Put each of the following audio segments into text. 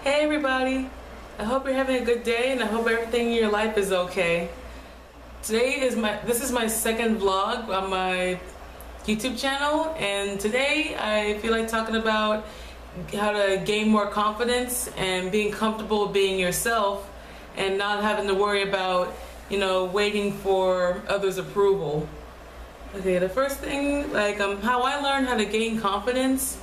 Hey everybody! I hope you're having a good day and I hope everything in your life is okay. This is my second vlog on my YouTube channel, and today I feel like talking about how to gain more confidence and being comfortable being yourself and not having to worry about, waiting for others' approval. Okay, the first thing, how I learned how to gain confidence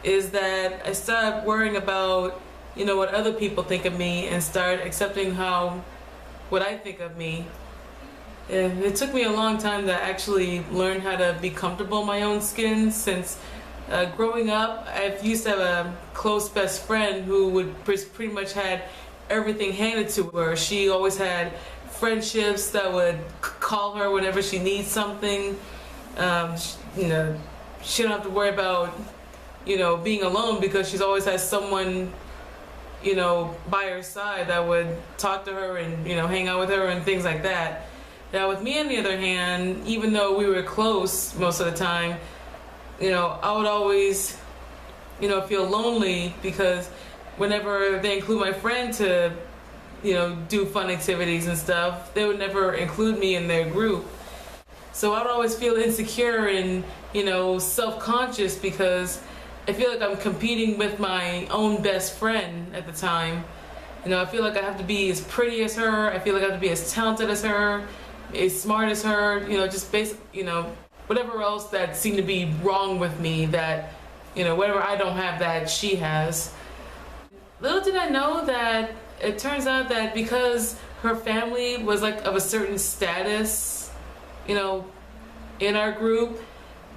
is that I started worrying about what other people think of me and start accepting what I think of me. And it took me a long time to actually learn how to be comfortable in my own skin, since growing up I used to have a close best friend who would pretty much had everything handed to her. She always had friendships that would call her whenever she needs something. She don't have to worry about being alone because she's always had someone by her side that would talk to her and hang out with her and things like that. Now with me, on the other hand, even though we were close most of the time, I would always feel lonely because whenever they include my friend to do fun activities and stuff, they would never include me in their group. So I would always feel insecure and self-conscious because I feel like I'm competing with my own best friend at the time. I feel like I have to be as pretty as her. I feel like I have to be as talented as her, as smart as her. Whatever else that seemed to be wrong with me, that whatever I don't have that she has. Little did I know that it turns out that because her family was like of a certain status, in our group,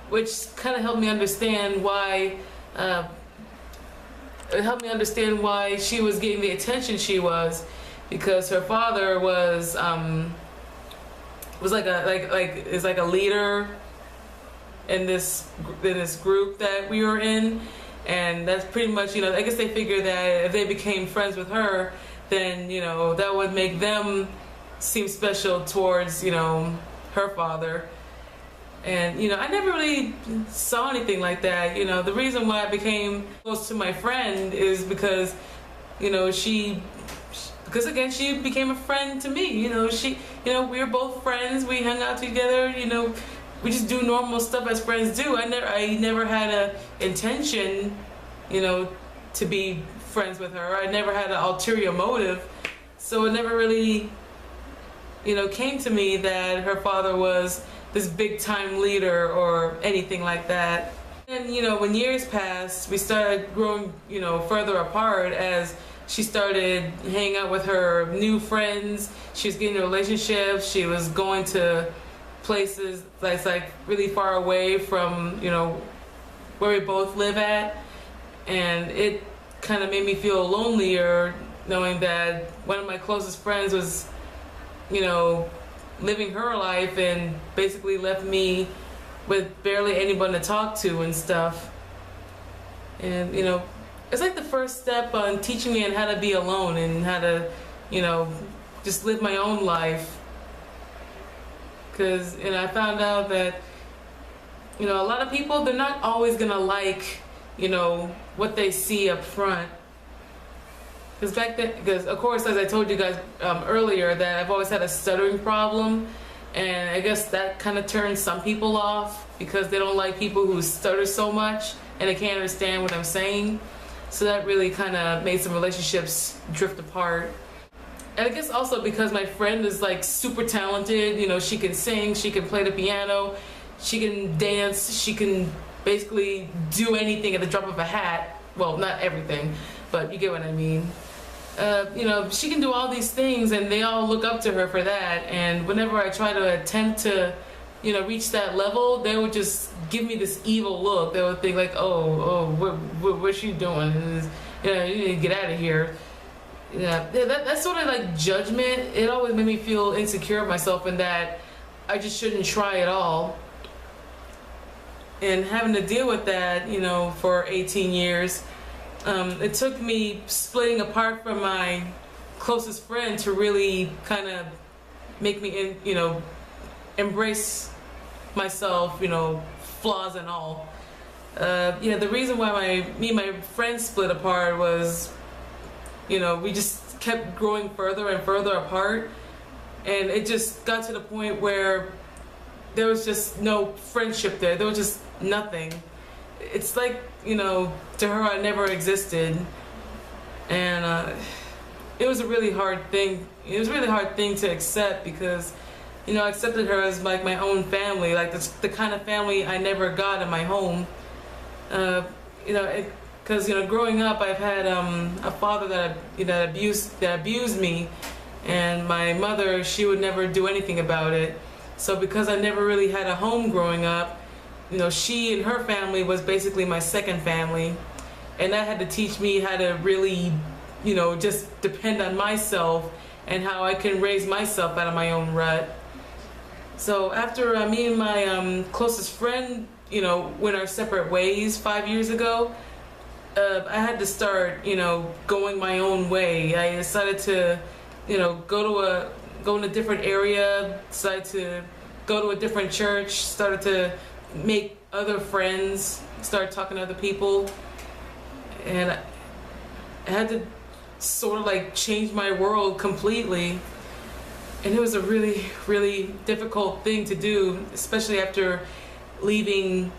which kind of helped me understand why. It helped me understand why she was getting the attention she was, because her father was like a leader in this group that we were in, and that's pretty much I guess they figured that if they became friends with her, then that would make them seem special towards her father. And I never really saw anything like that. The reason why I became close to my friend is because she became a friend to me. We were both friends. We hung out together. We just do normal stuff as friends do. I never had a intention to be friends with her. I never had an ulterior motive. So it never really came to me that her father was this big time leader or anything like that. And when years passed, we started growing further apart as she started hanging out with her new friends. She was getting relationships. She was going to places that's like really far away from where we both live at, and it kind of made me feel lonelier knowing that one of my closest friends was living her life and basically left me with barely anyone to talk to and stuff. And it's like the first step on teaching me on how to be alone and how to just live my own life. Because I found out that a lot of people, they're not always gonna like what they see up front. Because of course, as I told you guys earlier, that I've always had a stuttering problem, and I guess that kind of turns some people off because they don't like people who stutter so much and they can't understand what I'm saying. So that really kind of made some relationships drift apart. And I guess also because my friend is like super talented. She can sing, she can play the piano, she can dance, she can basically do anything at the drop of a hat. Well, not everything, but you get what I mean. She can do all these things and they all look up to her for that. And whenever I try to attempt to, reach that level, they would just give me this evil look. They would think like, what's she doing? You need to get out of here. Yeah, that sort of like judgment, it always made me feel insecure of myself and that I just shouldn't try at all. And having to deal with that, for 18 years, it took me splitting apart from my closest friend to really kind of make me, embrace myself, flaws and all. The reason why me and my friends split apart was You know, we just kept growing further and further apart, and it just got to the point where there was just no friendship there. There was just nothing. It's like, you know, to her I never existed, and it was a really hard thing. It was a really hard thing to accept because, you know, I accepted her as like my own family, like the kind of family I never got in my home. You know, because you know, growing up, I've had a father that abused me, and my mother, she would never do anything about it. So because I never really had a home growing up, you know, she and her family was basically my second family, and that had to teach me how to really, you know, just depend on myself and how I can raise myself out of my own rut. So after me and my closest friend, you know, went our separate ways 5 years ago, I had to start, you know, going my own way. I decided to, you know, go in a different area, decided to go to a different church, started to make other friends, started talking to other people, and I had to sort of like change my world completely. And it was a really, really difficult thing to do, especially after leaving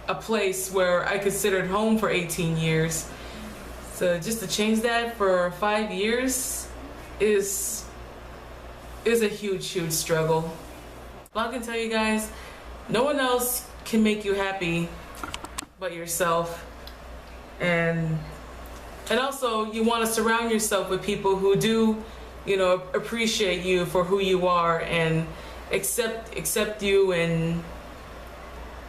a place where I considered home for 18 years. So just to change that for 5 years is a huge, huge struggle. But I can tell you guys, no one else can make you happy but yourself. And also you want to surround yourself with people who do, you know, appreciate you for who you are and accept you, and,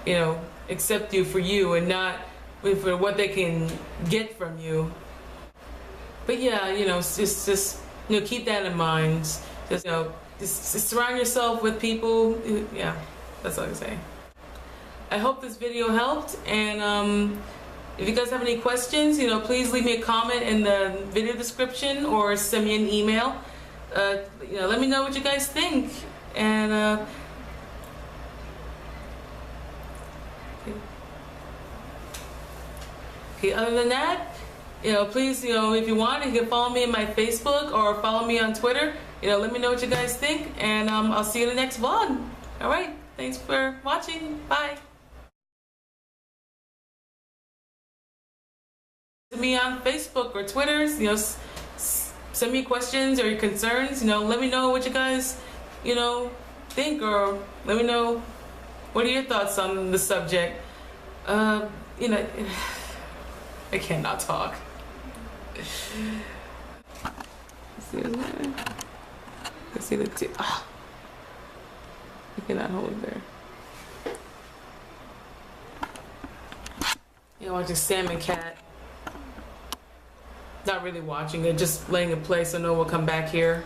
you know, accept you for you and not for what they can get from you. But yeah, you know, just you know, keep that in mind. Just, you know, just surround yourself with people. Yeah, that's all I can say. I hope this video helped, and if you guys have any questions, you know, please leave me a comment in the video description or send me an email. You know, let me know what you guys think. And okay, other than that, you know, please, you know, if you want, you can follow me on my Facebook or follow me on Twitter. You know, let me know what you guys think, and I'll see you in the next vlog. All right, thanks for watching. Bye. Me on Facebook or Twitter, you know, send me questions or your concerns. You know, let me know what you guys, you know, think, or let me know what are your thoughts on the subject. You know, I cannot talk. See there? Let's see the two. Oh, I cannot hold it there. Yeah, watching Salmon Cat. Not really watching it, just letting it play so no one will come back here.